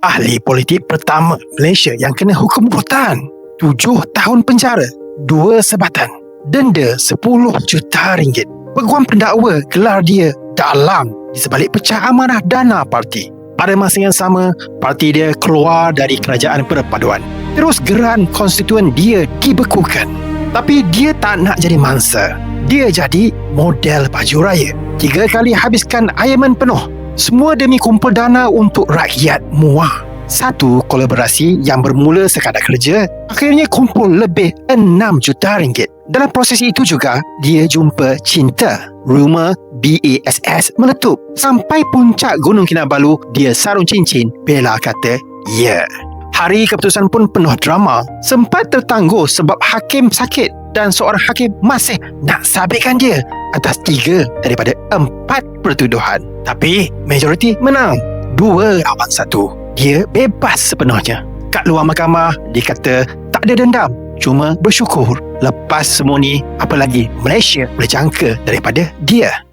Ahli politik pertama Malaysia yang kena hukum bertahan 7 tahun penjara, 2 sebatan, denda 10 juta ringgit. Peguam pendakwa gelar dia dalang di sebalik pecah amanah dana parti. Pada masa yang sama, parti dia keluar dari kerajaan perpaduan. Terus gerakan konstituen dia dibekukan. Tapi dia tak nak jadi mangsa. Dia jadi model baju raya. 3 kali habiskan ayaman penuh. Semua demi kumpul dana untuk rakyat muar. Satu kolaborasi yang bermula sekadar kerja akhirnya kumpul lebih 6 juta ringgit. Dalam proses itu juga dia jumpa cinta. Rumor BASS meletup. Sampai puncak Gunung Kinabalu dia sarung cincin bela kata ya. Hari keputusan pun penuh drama. Sempat tertangguh sebab hakim sakit dan seorang hakim masih nak sabitkan dia atas 3 daripada 4 pertuduhan. Tapi majoriti menang. 2 lawan 1. Dia bebas sepenuhnya. Kat luar mahkamah, dia kata tak ada dendam. Cuma bersyukur lepas semua ni, apa lagi Malaysia boleh jangka daripada dia.